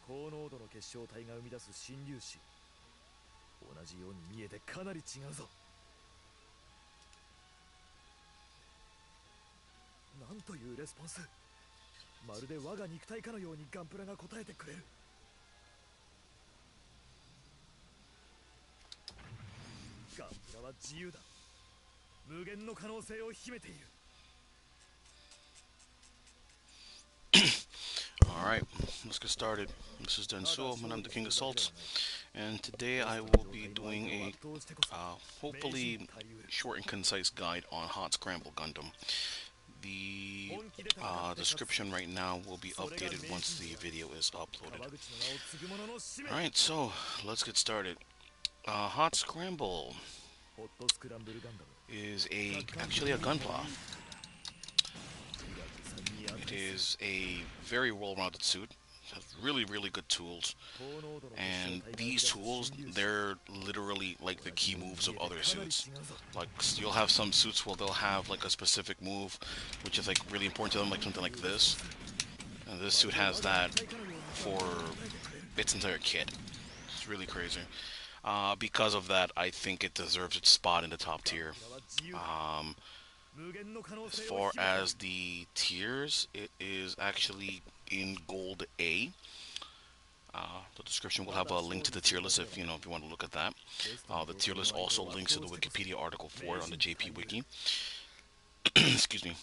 高濃度の結晶体が生み出す新粒子。同じように見えてかなり違うぞ。なんというレスポンス。まるで我が肉体かのようにガンプラが答えてくれる。ガンプラは自由だ。無限の可能性を秘めている。Alright, let's get started. This is Densuo, and I'm the King of Salts. And today I will be doing a, hopefully, short and concise guide on Hot Scramble Gundam. The description right now will be updated once the video is uploaded. Alright, so let's get started. Hot Scramble is actually a gunpla. It is a very well-rounded suit. It has really good tools, and these tools, they're literally like the key moves of other suits. Like, you'll have some suits where they'll have like a specific move which is like really important to them, like something like this, and this suit has that for its entire kit. It's really crazy. Because of that, I think it deserves its spot in the top tier. As far as the tiers, it is actually in Gold A. The description will have a link to the tier list if you want to look at that. The tier list also links to the Wikipedia article for it on the JP Wiki. Excuse me.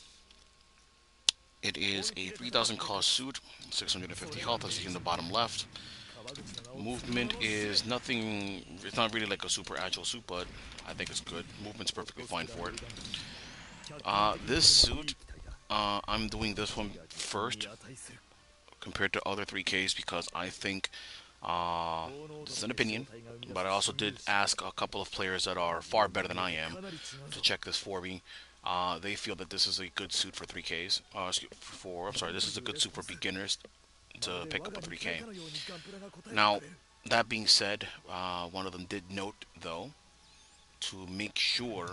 It is a 3,000 cost suit, 650 health, as you see in the bottom left. Movement is nothing. It's not really like a super agile suit, but I think it's good. Movement's perfectly fine for it. This suit, I'm doing this one first compared to other 3Ks because I think, this is an opinion, but I also did ask a couple of players that are far better than I am to check this for me. They feel that this is a good suit for 3Ks. This is a good suit for beginners to pick up a 3K. Now, that being said, one of them did note, though, to make sure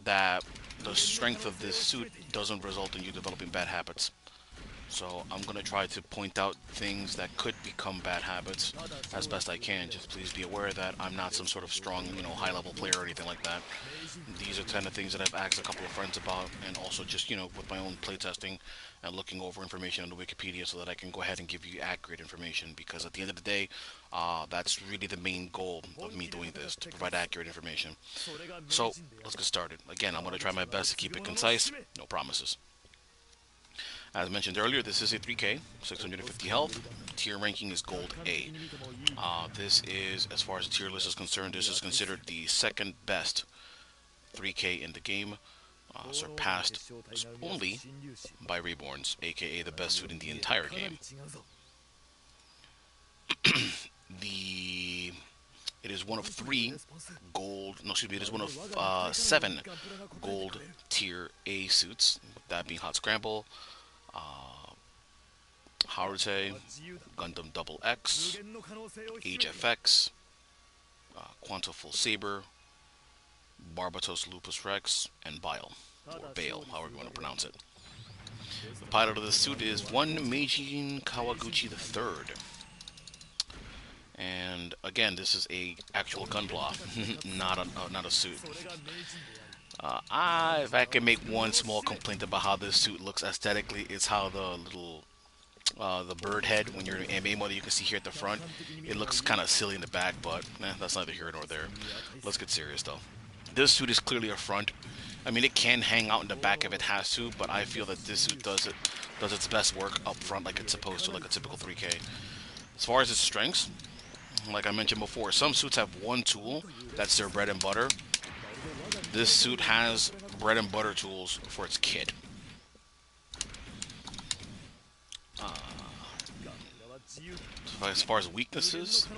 that the strength of this suit doesn't result in you developing bad habits. So I'm going to try to point out things that could become bad habits as best I can. Just please be aware that I'm not some sort of strong, high-level player or anything like that. These are kind of things that I've asked a couple of friends about, and also just, with my own playtesting and looking over information on the Wikipedia so that I can go ahead and give you accurate information, because at the end of the day, that's really the main goal of me doing this, to provide accurate information. So, let's get started. Again, I'm going to try my best to keep it concise, no promises. As mentioned earlier, this is a 3K, 650 health. Tier ranking is Gold A. This is, as far as the tier list is concerned, this is considered the second best 3K in the game, surpassed only by Reborns, aka the best suit in the entire game. It is one of 7 gold tier A suits, that being Hot Scramble, Harute, Gundam Double X, HFX, Quantum Full Saber, Barbatos Lupus Rex, and Bile, or Bale, however you want to pronounce it. The pilot of this suit is one Meijin Kawaguchi III. And again, this is a actual gunpla, not a suit. If I can make one small complaint about how this suit looks aesthetically, it's how the little the bird head, when you're in anime mode, you can see here at the front, it looks kind of silly in the back, but that's neither here nor there. Let's get serious though. This suit is clearly a front. I mean, it can hang out in the back if it has to, but I feel that this suit does its best work up front like it's supposed to, like a typical 3K. As far as its strengths, like I mentioned before, some suits have one tool that's their bread and butter. This suit has bread and butter tools for its kit. As far as weaknesses,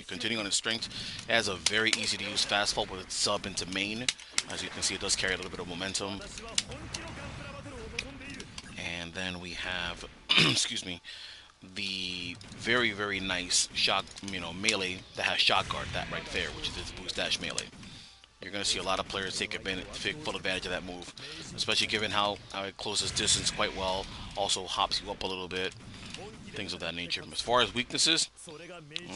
continuing on its strength, it has a very easy to use fast fall with its sub into main. As you can see, it does carry a little bit of momentum. And then we have, the very nice shot, melee that has shot guard, that right there, which is its boost dash melee. You're going to see a lot of players take full advantage of that move, especially given how it closes distance quite well, also hops you up a little bit. things of that nature. As far as weaknesses,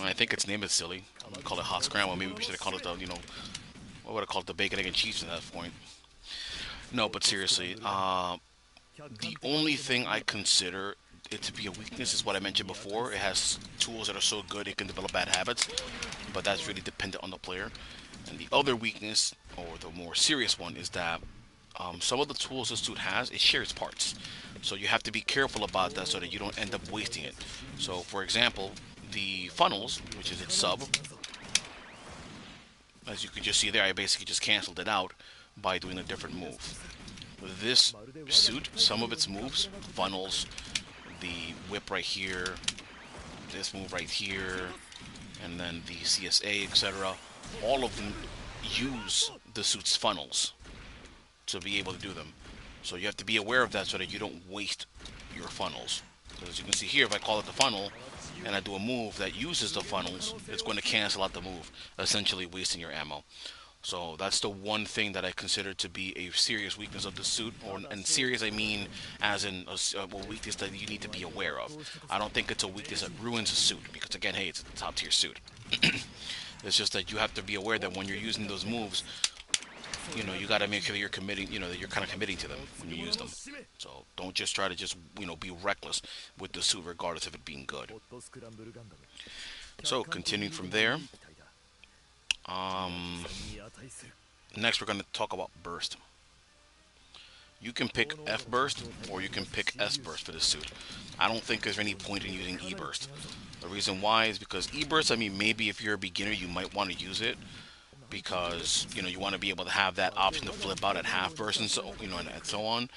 I think its name is silly. I'm gonna call it hot scramble. Maybe we should have called it the, what would I call it, the bacon, egg, and cheese at that point. No, but seriously, the only thing I consider it to be a weakness is what I mentioned before. It has tools that are so good it can develop bad habits, but that's really dependent on the player. And the other weakness, or the more serious one, is that some of the tools the suit has, it shares parts. So you have to be careful about that so that you don't end up wasting it. So, for example, the funnels, which is its sub, as you can just see there, I basically just canceled it out by doing a different move. This suit, some of its moves, funnels, the whip right here, this move right here, and then the CSA, etc., all of them use the suit's funnels to be able to do them. So you have to be aware of that so that you don't waste your funnels. Because as you can see here, if I call it the funnel and I do a move that uses the funnels, it's going to cancel out the move, essentially wasting your ammo. So that's the one thing that I consider to be a serious weakness of the suit, and serious I mean as in a weakness that you need to be aware of. I don't think it's a weakness that ruins a suit, because again, hey, it's a top tier suit. It's just that you have to be aware that when you're using those moves, you know, you got to make sure that you're committing, you know, that you're kind of committing to them when you use them. So don't just try to just, you know, be reckless with the suit regardless of it being good. So continuing from there, next we're going to talk about burst. You can pick F burst or you can pick S burst for this suit. I don't think there's any point in using E burst. The reason why is because E burst, I mean, maybe if you're a beginner you might want to use it, because you know you want to be able to have that option to flip out at half burst and so, you know, and so on.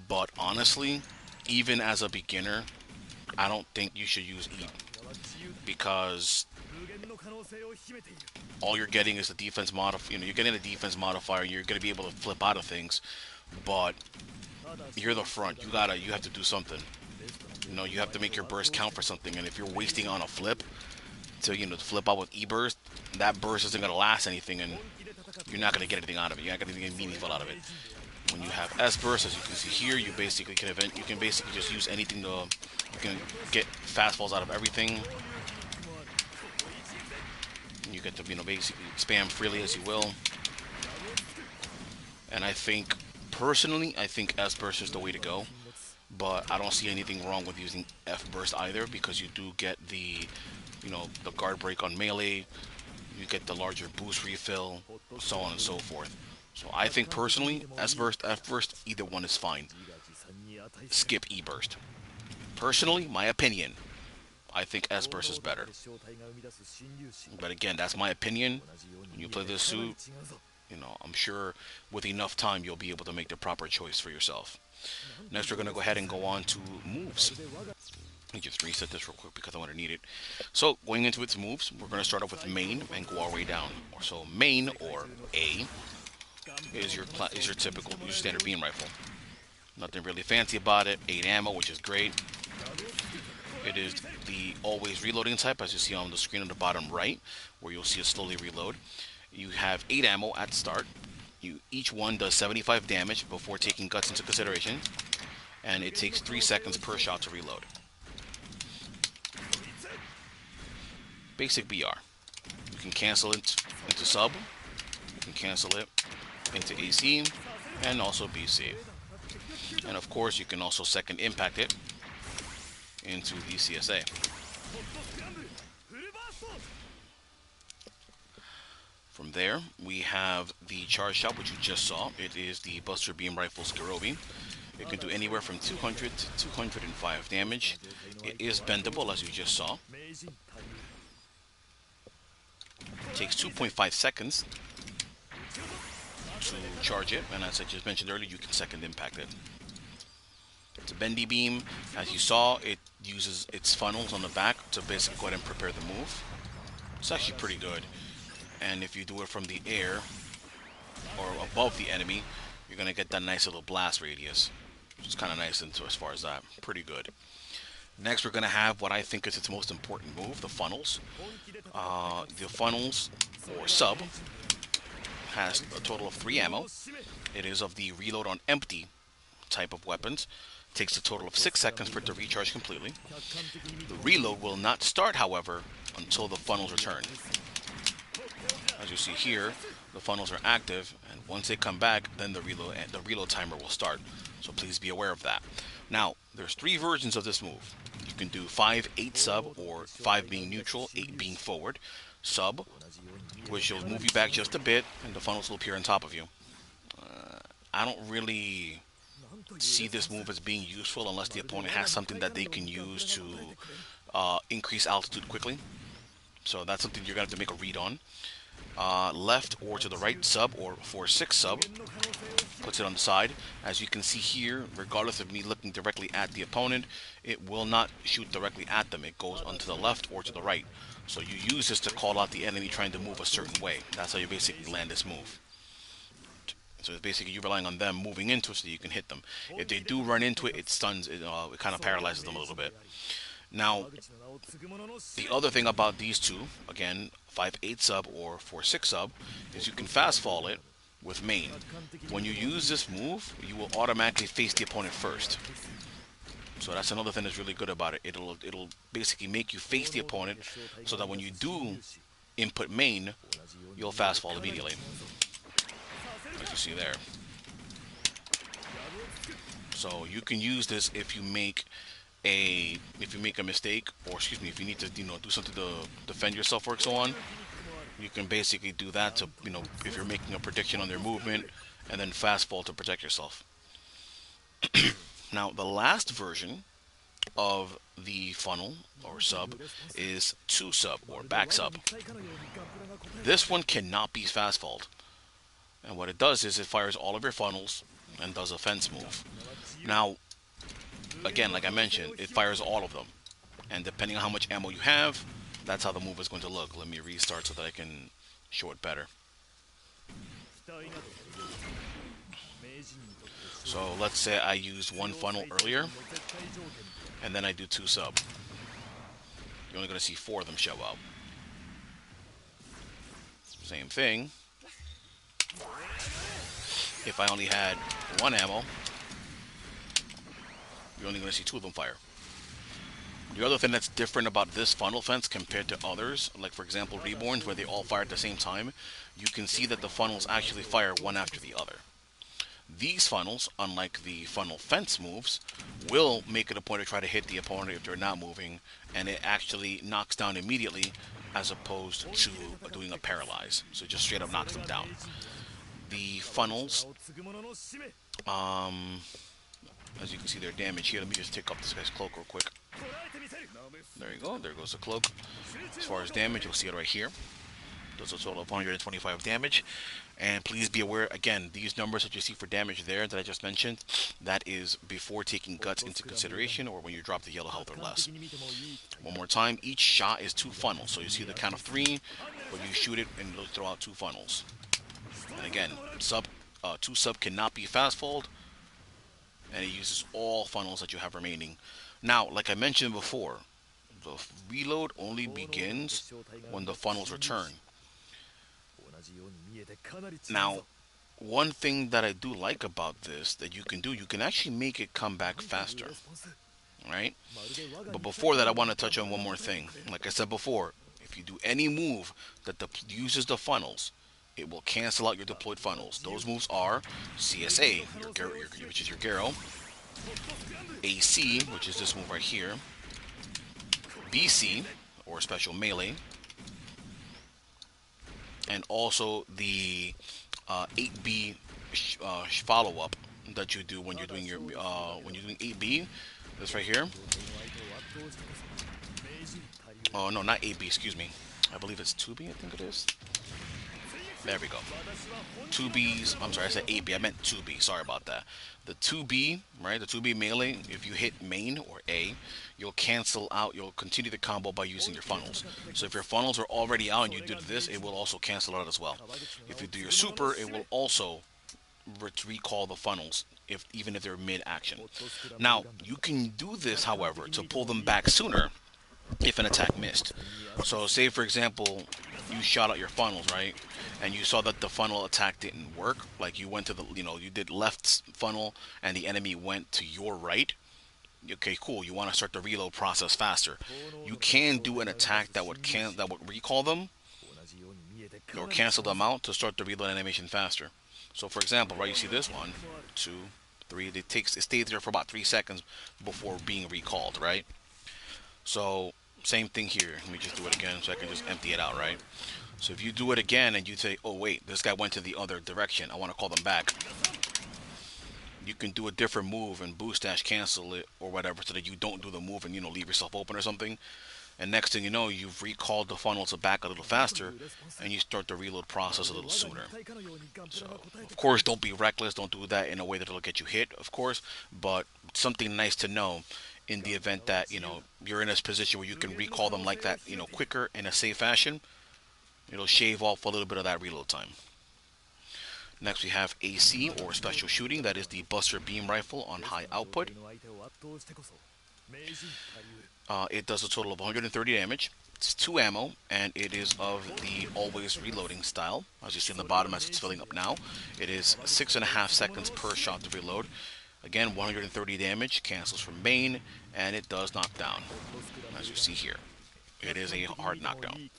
But honestly, even as a beginner, I don't think you should use E, because all you're getting is the defense modifier. You know, you're getting a defense modifier. You're going to be able to flip out of things, but you're the front. You have to do something. You know, you have to make your burst count for something. And if you're wasting on a flip to, you know, to flip out with E burst, that burst isn't going to last anything, and you're not going to get anything out of it. You're not going to get anything meaningful out of it. When you have S burst, as you can see here, you basically can basically just use anything to, you can get fastballs out of everything. You get to, you know, basically spam freely as you will. And I think, personally, I think S burst is the way to go. But I don't see anything wrong with using F burst either, because you do get the, you know, the guard break on melee. You get the larger boost refill, so on and so forth. So I think personally, S burst, F burst, either one is fine. Skip E burst. Personally, my opinion, I think S burst is better. But again, that's my opinion. When you play this suit, you know, I'm sure with enough time you'll be able to make the proper choice for yourself. Next, we're going to go ahead and go on to moves. Let me just reset this real quick because I want to need it. So, going into its moves, we're going to start off with main and go our way down. So, main, or A, is your typical, your standard beam rifle. Nothing really fancy about it. 8 ammo, which is great. It is the always reloading type, as you see on the screen on the bottom right, where you'll see it slowly reload. You have 8 ammo at start. Each one does 75 damage before taking guts into consideration, and it takes 3 seconds per shot to reload. Basic BR. You can cancel it into sub, you can cancel it into AC, and also BC. And of course, you can also second impact it into the CSA. From there, we have the charge shot, which you just saw. It is the Buster Beam Rifle Skirobi. It can do anywhere from 200 to 205 damage. It is bendable, as you just saw. It takes 2.5 seconds to charge it, and as I just mentioned earlier, you can second impact it. It's a bendy beam. As you saw, it uses its funnels on the back to basically go ahead and prepare the move. It's actually pretty good. And if you do it from the air or above the enemy, you're going to get that nice little blast radius, which is kind of nice into as far as that. Pretty good. Next, we're going to have what I think is its most important move, the funnels. The funnels, or sub, has a total of 3 ammo. It is of the reload on empty type of weapons. Takes a total of 6 seconds for it to recharge completely. The reload will not start, however, until the funnels return. As you see here, the funnels are active, and once they come back, then the reload timer will start. So please be aware of that. Now, there's 3 versions of this move. You can do 5, 8 sub, or 5 being neutral, 8 being forward. Sub, which will move you back just a bit, and the funnels will appear on top of you. I don't really see this move as being useful unless the opponent has something that they can use to increase altitude quickly. So that's something you're going to have to make a read on. Left or to the right sub, or 4-6 sub, puts it on the side. As you can see here, regardless of me looking directly at the opponent, it will not shoot directly at them. It goes onto the left or to the right. So you use this to call out the enemy trying to move a certain way. That's how you basically land this move. So it's basically you relying on them moving into it so that you can hit them. If they do run into it, it stuns, it kind of paralyzes them a little bit. Now, the other thing about these two, again, 5-8 sub or 4-6 sub, is you can fast fall it with main. When you use this move, you will automatically face the opponent first. So that's another thing that's really good about it. It'll basically make you face the opponent so that when you do input main, you'll fast fall immediately. As you see there. So you can use this if you make a mistake, or excuse me, if you need to do something to defend yourself or so on. You can basically do that to if you're making a prediction on their movement, and then fast fall to protect yourself. Now the last version of the funnel or sub is 2 sub or back sub. This one cannot be fast falled, and what it does is it fires all of your funnels and does a fence move. Now again, like I mentioned, it fires all of them, and depending on how much ammo you have, that's how the move is going to look. Let me restart so that I can show it better. So let's say I used 1 funnel earlier, and then I do 2 sub. You're only going to see 4 of them show up. Same thing. If I only had 1 ammo, you're only going to see 2 of them fire. The other thing that's different about this funnel fence compared to others, like for example Reborns, where they all fire at the same time, you can see that the funnels actually fire one after the other. These funnels, unlike the funnel fence moves, will make it a point to try to hit the opponent if they're not moving, and it actually knocks down immediately as opposed to doing a paralyze. So it just straight up knocks them down. The funnels, as you can see, their damage here. Let me just take up this guy's cloak real quick. There you go. There goes the cloak. As far as damage, you'll see it right here. Does a total of 125 damage. And please be aware, again, these numbers that you see for damage there that I just mentioned, that is before taking guts into consideration or when you drop the yellow health or less. One more time, each shot is 2 funnels. So you see the count of 3, when you shoot it and it'll throw out 2 funnels. And again, 2 sub cannot be fast falled, and it uses all funnels that you have remaining. Now, like I mentioned before, the reload only begins when the funnels return. Now, one thing that I do like about this that you can do, you can actually make it come back faster, right? But before that, I want to touch on one more thing. Like I said before, if you do any move that uses the funnels, it will cancel out your deployed funnels. Those moves are CSA, which is your Garo, AC, which is this move right here, BC, or special melee, and also the 8B follow-up that you do when you're doing your when you're doing 8B. This right here. Oh no, not 8B. Excuse me. I believe it's 2B. I think it is. There we go. 2Bs. I'm sorry, I said 8B. I meant 2B. Sorry about that. The 2B, right? The 2B melee, if you hit main or A, you'll cancel out, you'll continue the combo by using your funnels. So if your funnels are already out and you did this, it will also cancel out as well. If you do your super, it will also recall the funnels, even if they're mid-action. Now, you can do this, however, to pull them back sooner if an attack missed. So say, for example, you shot out your funnels, right? And you saw that the funnel attack didn't work. Like you went to the, you did left funnel and the enemy went to your right. Okay, cool. You want to start the reload process faster. You can do an attack that would recall them or cancel them out to start the reload animation faster. So, for example, right, you see this 1, 2, 3. It stays there for about 3 seconds before being recalled, right? So, same thing here. Let me just do it again so I can just empty it out, right? So if you do it again and you say, oh wait, this guy went to the other direction, I want to call them back, you can do a different move and boost dash cancel it or whatever so that you don't do the move and, leave yourself open or something. And next thing you know, you've recalled the funnel to back a little faster and you start the reload process a little sooner. So, of course, don't be reckless. Don't do that in a way that'll get you hit, of course, but something nice to know in the event that, you're in a position where you can recall them like that, quicker in a safe fashion. It'll shave off a little bit of that reload time. Next we have AC, or special shooting. That is the Buster Beam Rifle on high output. It does a total of 130 damage. It's 2 ammo, and it is of the always reloading style. As you see in the bottom as it's filling up now. It is 6.5 seconds per shot to reload. Again, 130 damage, cancels from main, and it does knock down. As you see here, it is a hard knockdown.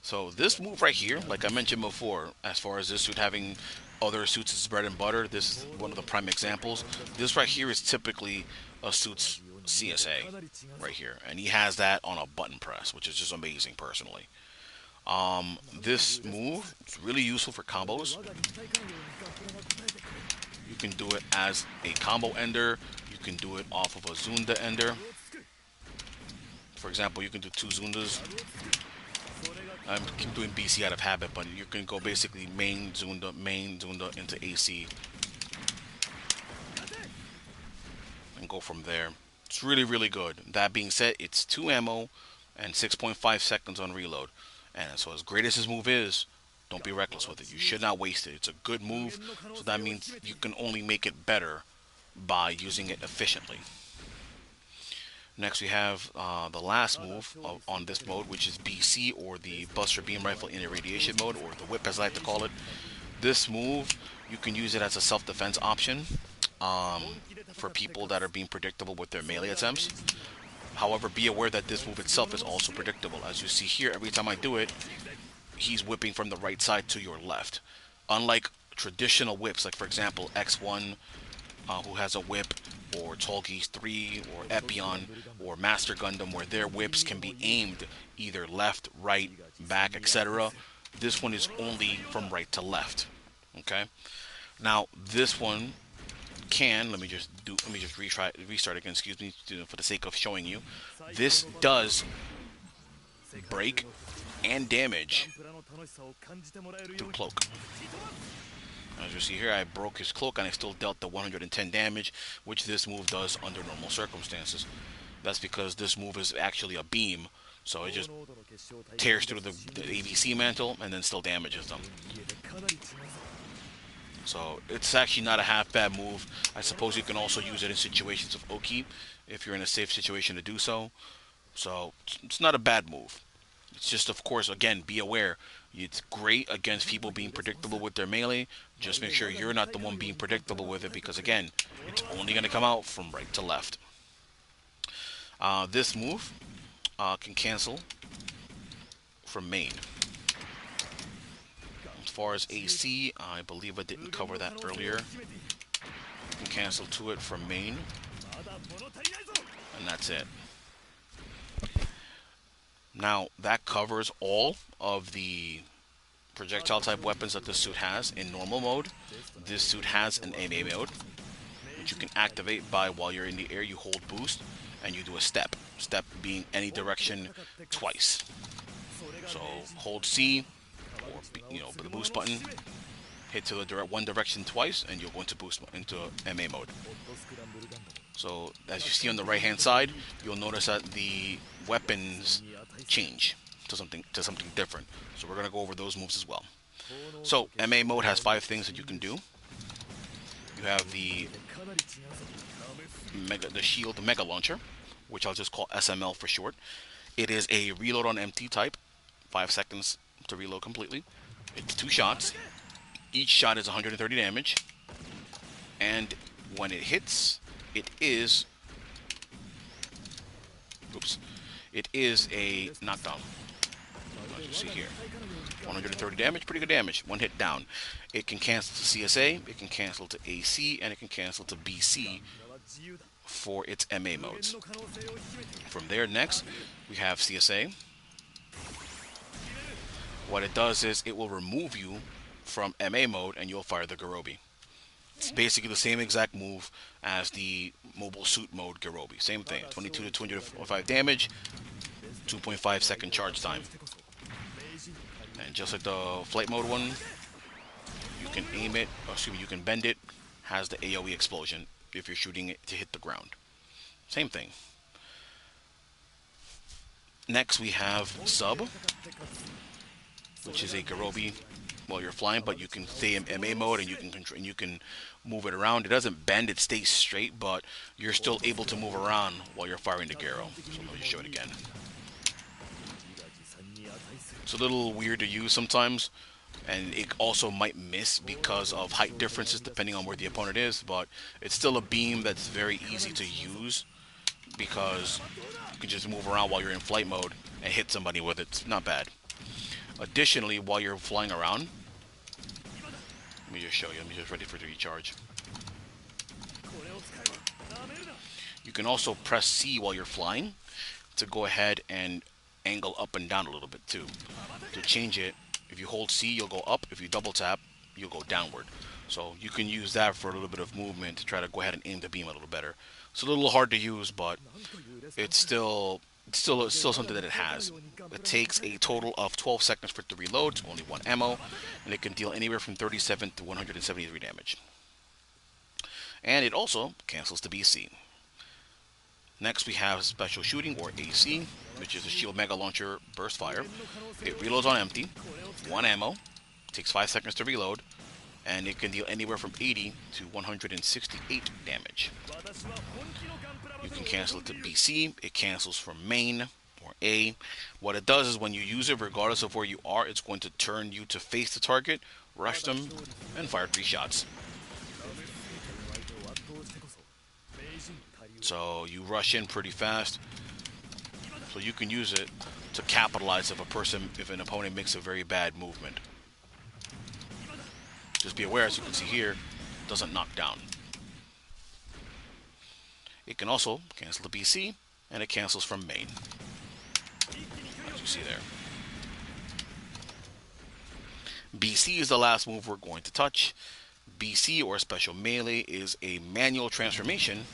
So this move right here, like I mentioned before, as far as this suit having other suits as bread and butter, this is one of the prime examples. This right here is typically a suit's CSA right here, and he has that on a button press, which is just amazing personally. This move is really useful for combos. You can do it as a combo ender. You can do it off of a Zunda ender. For example, you can do 2 Zundas. I keep doing BC out of habit, but you can go basically main Zunda into AC. And go from there. It's really, really good. That being said, it's 2 ammo and 6.5 seconds on reload. And so as great as this move is, don't be reckless with it. You should not waste it. It's a good move, so that means you can only make it better by using it efficiently. Next we have the last move on this mode, which is BC, or the Buster Beam Rifle in irradiation mode, or the whip as I like to call it. This move, you can use it as a self-defense option for people that are being predictable with their melee attempts. However, be aware that this move itself is also predictable. As you see here, every time I do it, he's whipping from the right side to your left. Unlike traditional whips, like for example X1, who has a whip, or Tolkie's 3, or Epion, or Master Gundam, where their whips can be aimed either left, right, back, etc. This one is only from right to left. Okay. Now this one can, let me just restart again. Excuse me, for the sake of showing you. This does break and damage through cloak. As you see here, I broke his cloak and I still dealt the 110 damage, which this move does under normal circumstances. That's because this move is actually a beam, so it just tears through the ABC mantle and then still damages them. So it's actually not a half bad move. I suppose you can also use it in situations of Oki, if you're in a safe situation to do so. So it's not a bad move. It's just, of course, again, be aware. It's great against people being predictable with their melee. Just make sure you're not the one being predictable with it, because again, it's only going to come out from right to left. This move can cancel from main. As far as AC, I believe I didn't cover that earlier. You can cancel to it from main. And that's it. Now, that covers all of the projectile type weapons that this suit has in normal mode. This suit has an MA mode, which you can activate by, while you're in the air, you hold boost and you do a step. Step being any direction twice. So hold C, or the boost button, hit to the one direction twice, and you'll go into MA mode. So as you see on the right hand side, you'll notice that the weapons change to something different. So we're going to go over those moves as well. So MA mode has 5 things that you can do. You have the shield mega launcher, which I'll just call SML for short. It is a reload on empty type, 5 seconds to reload completely. It's 2 shots. Each shot is 130 damage, and when it hits, it is Oops. It is a knockdown. As you see here. 130 damage, pretty good damage. One hit down. It can cancel to CSA, it can cancel to AC, and it can cancel to BC for its MA modes. From there, next, we have CSA. What it does is it will remove you from MA mode and you'll fire the Garobi. It's basically the same exact move as the mobile suit mode Garobi. Same thing, 22 to 205 damage, 2.5 second charge time. And just like the flight mode one, you can aim it, or excuse me, you can bend it, has the AoE explosion if you're shooting it to hit the ground. Same thing. Next we have Sub, which is a Garobi while you're flying, but you can stay in MA mode and you can control, and you can move it around. It doesn't bend, it stays straight, but you're still able to move around while you're firing the Garo. So let me show it again. It's a little weird to use sometimes, and it also might miss because of height differences depending on where the opponent is, but it's still a beam that's very easy to use because you can just move around while you're in flight mode and hit somebody with it. It's not bad. Additionally, while you're flying around, let me just show you, let me just ready for the recharge. You can also press C while you're flying to go ahead and angle up and down a little bit too. To change it, if you hold C, you'll go up. If you double tap, you'll go downward. So you can use that for a little bit of movement to try to go ahead and aim the beam a little better. It's a little hard to use, but it's still something that it has. It takes a total of 12 seconds for it to reload. It's only one ammo, and it can deal anywhere from 37 to 173 damage. And it also cancels to BC. Next we have Special Shooting, or AC, which is a Shield Mega Launcher Burst Fire. It reloads on empty, one ammo, takes 5 seconds to reload, and it can deal anywhere from 80 to 168 damage. You can cancel it to BC, it cancels from main or A. What it does is when you use it, regardless of where you are, it's going to turn you to face the target, rush them, and fire 3 shots. So you rush in pretty fast, so you can use it to capitalize if an opponent makes a very bad movement. Just be aware, as you can see here, it doesn't knock down. It can also cancel the BC, and it cancels from main, as you see there. BC is the last move we're going to touch. BC, or Special Melee, is a manual transformation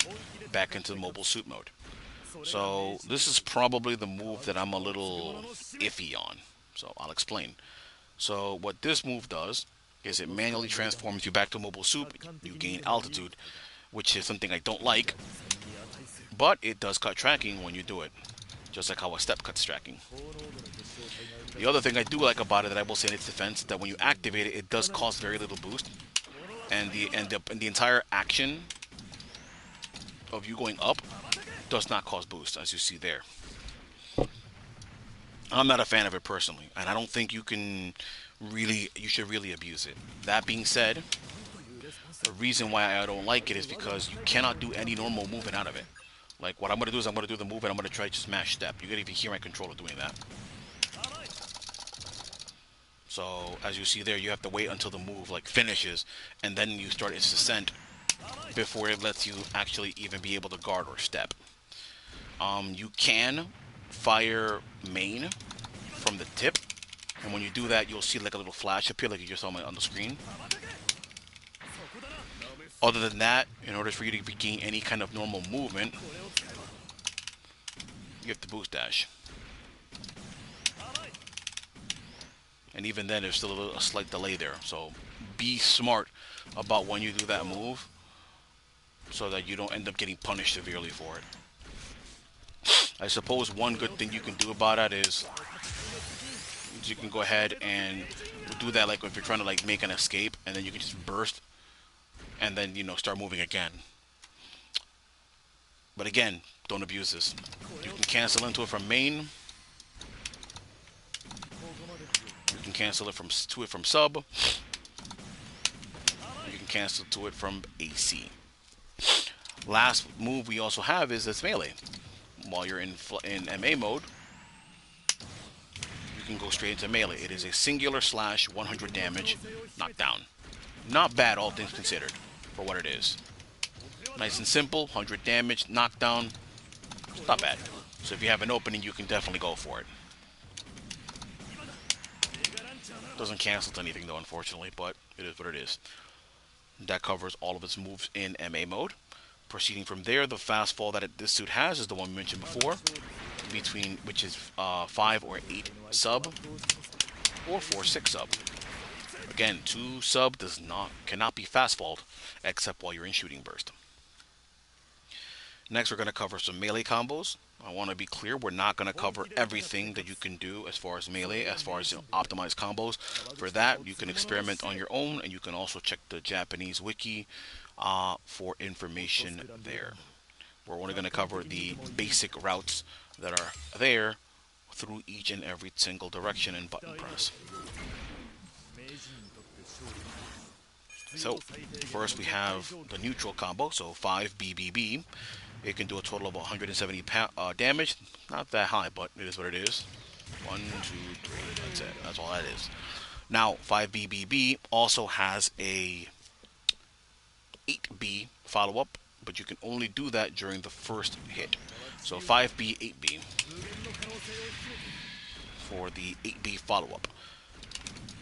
back into the mobile suit mode. So this is probably the move that I'm a little iffy on. So I'll explain. So what this move does is it manually transforms you back to mobile suit. You gain altitude, which is something I don't like, but it does cut tracking when you do it, just like how a step cuts tracking. The other thing I do like about it, that I will say in its defense, that when you activate it, it does cost very little boost, and the entire action of you going up does not cause boost, as you see there. I'm not a fan of it personally, and I don't think you should really abuse it. That being said, the reason why I don't like it is because you cannot do any normal movement out of it. Like, what I'm going to do is I'm going to do the move and I'm going to try to smash step. You can even hear my controller doing that. So, as you see there, you have to wait until the move finishes, and then you start its descent before it lets you actually even be able to guard or step. You can fire main from the tip, and when you do that, you'll see like a little flash appear, like you just saw on the screen. Other than that, in order for you to regain any kind of normal movement, you have to boost dash. And even then, there's still a slight delay there. So be smart about when you do that move, so that you don't end up getting punished severely for it. I suppose one good thing you can do about it is you can go ahead and do that, like if you're trying to make an escape, and then you can just burst and then start moving again. But again, don't abuse this. You can cancel into it from main. You can cancel it from sub. You can cancel to it from AC. Last move we also have is this melee. while you're in MA mode, you can go straight into melee. It is a singular slash, 100 damage, knockdown. Not bad, all things considered, for what it is. Nice and simple, 100 damage, knockdown, not bad. So if you have an opening, you can definitely go for it. Doesn't cancel to anything though, unfortunately, but it is what it is. That covers all of its moves in MA mode. Proceeding from there, the fast fall that this suit has is the one we mentioned before, which is 5 or 8 sub, or 4-6 sub. Again, 2 sub cannot be fast falled except while you're in shooting burst. Next, we're going to cover some melee combos. I want to be clear, we're not going to cover everything that you can do as far as melee, as far as optimized combos. For that, you can experiment on your own, and you can also check the Japanese wiki for information there. We're only going to cover the basic routes that are there through each and every single direction and button press. So, first we have the neutral combo, so 5 BBB. It can do a total of 170 damage. Not that high, but it is what it is. 1, 2, 3, that's it. That's all that is. Now, 5 BBB also has a 8B follow-up, but you can only do that during the first hit. So 5B, 8B for the 8B follow-up.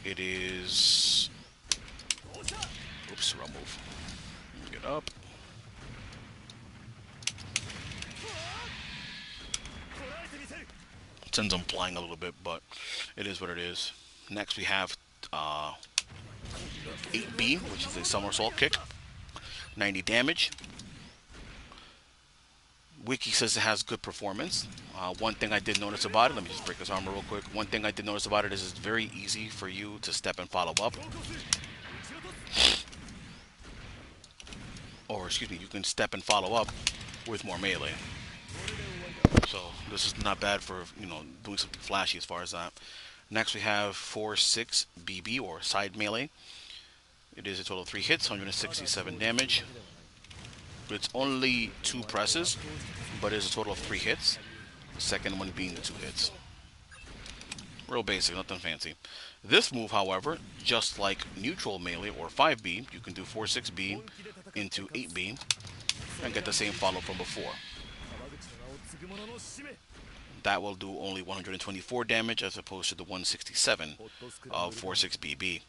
It is... Oops, wrong move. Get up. Sends them flying a little bit, but it is what it is. Next we have 8B, which is a somersault kick. 90 damage. Wiki says it has good performance. One thing I did notice about it, let me just break this armor real quick. One thing I did notice about it is it's very easy for you to step and follow up. Or, excuse me, you can step and follow up with more melee. So, this is not bad for, doing something flashy as far as that. Next we have 4-6 BB, or side melee. It is a total of 3 hits, 167 damage. It's only 2 presses, but it is a total of 3 hits. The second one being the 2 hits. Real basic, nothing fancy. This move, however, just like neutral melee or 5B, you can do 4-6B into 8B and get the same follow from before. That will do only 124 damage as opposed to the 167 of 4-6BB.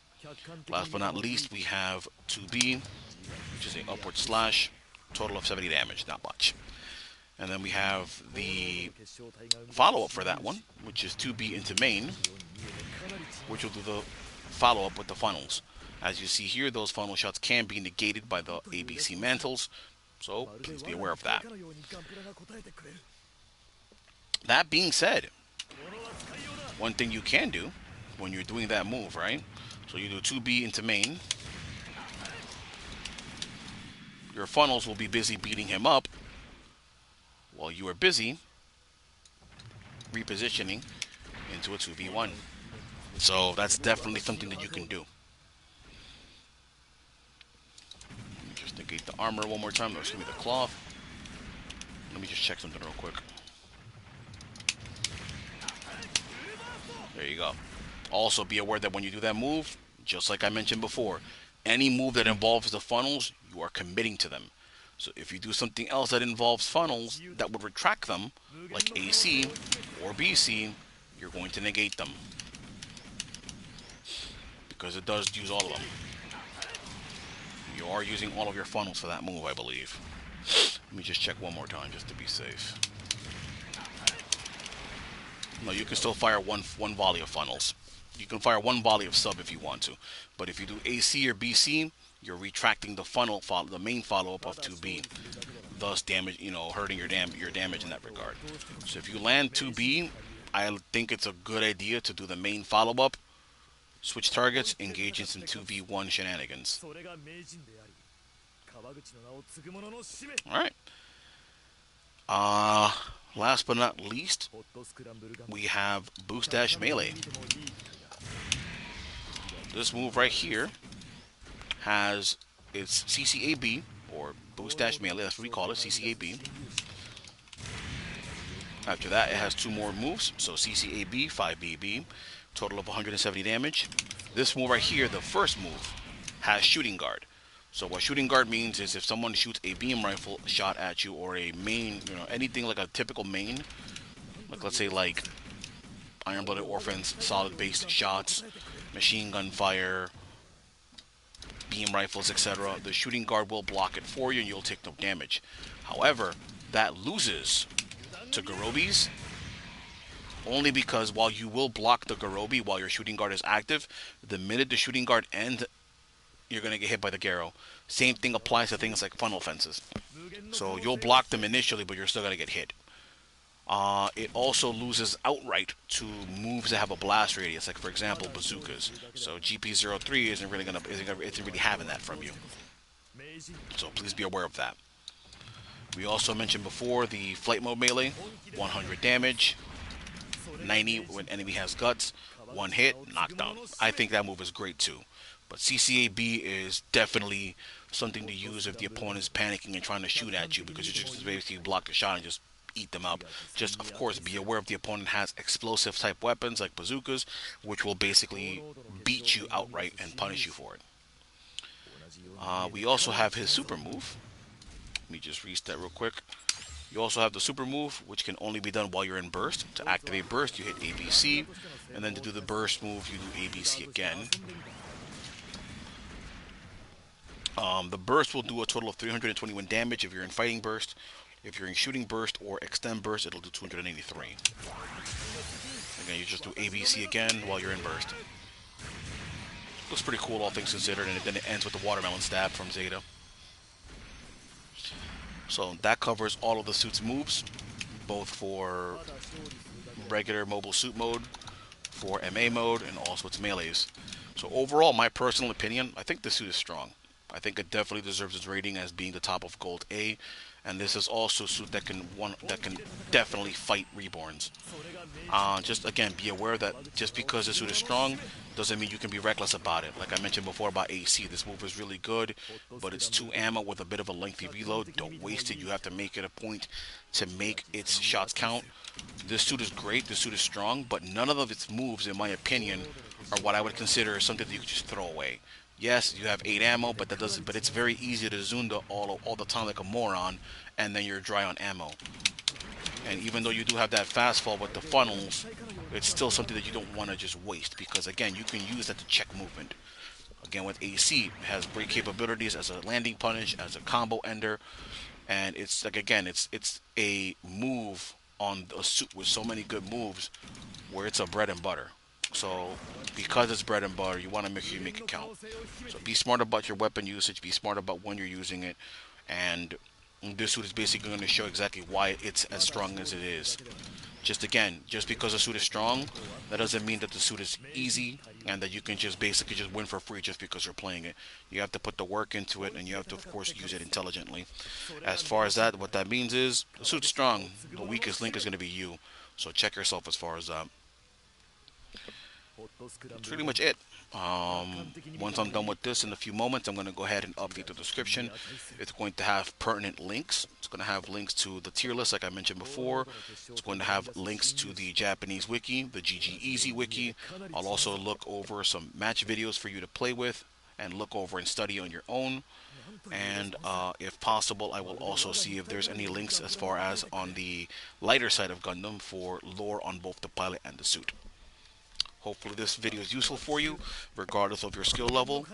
Last but not least, we have 2B, which is an upward slash, total of 70 damage, not much. And then we have the follow-up for that one, which is 2B into main, which will do the follow-up with the funnels. As you see here, those funnel shots can be negated by the ABC mantles, so please be aware of that. That being said, one thing you can do when you're doing that move, right? So you do 2B into main. Your funnels will be busy beating him up while you are busy repositioning into a 2v1. So that's definitely something that you can do. Let me just negate the armor one more time. No, excuse me, the cloth. Let me just check something real quick. There you go. Also be aware that when you do that move, just like I mentioned before, any move that involves the funnels, you are committing to them. So if you do something else that involves funnels that would retract them, like AC or BC, you're going to negate them. Because it does use all of them. You are using all of your funnels for that move, I believe. Let me just check one more time just to be safe. No, you can still fire one volley of funnels. You can fire one volley of sub if you want to. But if you do AC or BC, you're retracting the funnel the main follow-up of 2B. Thus damage, hurting your damage in that regard. So if you land 2B, I think it's a good idea to do the main follow-up, switch targets, engage in some 2v1 shenanigans. Alright. Last but not least, we have Boost Dash Melee. This move right here has its CCAB, or Boost Dash Melee, that's what we call it, CCAB. After that, it has 2 more moves. So CCAB, 5BB, total of 170 damage. This move right here, the first move, has shooting guard. So what shooting guard means is if someone shoots a beam rifle shot at you, or a main, anything like a typical main, like let's say like Iron-Blooded Orphans, solid-based shots, machine gun fire, beam rifles, etc., the shooting guard will block it for you and you'll take no damage. However, that loses to Garobis only because while you will block the Garobi while your shooting guard is active, the minute the shooting guard ends, you're going to get hit by the Garo. Same thing applies to things like funnel fences. So you'll block them initially, but you're still going to get hit. It also loses outright to moves that have a blast radius, like for example bazookas. So GP03 isn't really having that from you. So please be aware of that. We also mentioned before the flight mode melee, 100 damage, 90 when enemy has guts, 1 hit, knockdown. I think that move is great too. But CCAB is definitely something to use if the opponent is panicking and trying to shoot at you, because you just basically block the shot and just eat them up. Just, of course, be aware if the opponent has explosive type weapons like bazookas, which will basically beat you outright and punish you for it. We also have his super move. Let me just reset real quick. You also have the super move, which can only be done while you're in burst. To activate burst, you hit ABC, and then to do the burst move, you do ABC again. The burst will do a total of 321 damage if you're in fighting burst. If you're in shooting burst or extend burst, it'll do 283. Again, you just do ABC again while you're in burst. Looks pretty cool, all things considered, and then it ends with the watermelon stab from Zeta. So that covers all of the suit's moves, both for regular mobile suit mode, for MA mode, and also its melees. So overall, my personal opinion, I think the suit is strong. I think it definitely deserves its rating as being the top of Gold A, and this is also a suit that can definitely fight Reborns. Just again, be aware that just because the suit is strong doesn't mean you can be reckless about it. Like I mentioned before about AC, this move is really good, but it's 2 ammo with a bit of a lengthy reload. Don't waste it. You have to make it a point to make its shots count. This suit is great. This suit is strong, but none of its moves, in my opinion, are what I would consider something that you could just throw away. Yes, you have 8 ammo, but that doesn't. But it's very easy to Zunda all the time like a moron, and then you're dry on ammo. And even though you do have that fast fall with the funnels, it's still something that you don't want to just waste, because again, you can use that to check movement. Again, with AC, it has great capabilities as a landing punish, as a combo ender, and it's like again, it's a move on a suit with so many good moves, where it's a bread and butter. So, because it's bread and butter, you want to make sure you make it count. So be smart about your weapon usage, be smart about when you're using it, and this suit is basically going to show exactly why it's as strong as it is. Just again, just because a suit is strong, that doesn't mean that the suit is easy and that you can just basically just win for free just because you're playing it. You have to put the work into it, and you have to, of course, use it intelligently. As far as that, what that means is, the suit's strong, the weakest link is going to be you. So check yourself as far as that. That's pretty much it. Once I'm done with this in a few moments, I'm going to go ahead and update the description. It's going to have pertinent links. It's going to have links to the tier list like I mentioned before. It's going to have links to the Japanese wiki, the GG Easy wiki. I'll also look over some match videos for you to play with and look over and study on your own. And if possible, I will also see if there's any links as far as on the lighter side of Gundam for lore on both the pilot and the suit. Hopefully this video is useful for you, regardless of your skill level.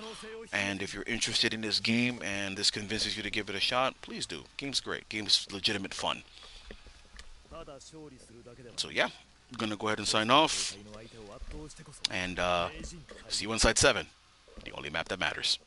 And if you're interested in this game and this convinces you to give it a shot, please do. Game's great. Game's legitimate fun. So yeah, I'm going to go ahead and sign off. And see you inside 7, the only map that matters.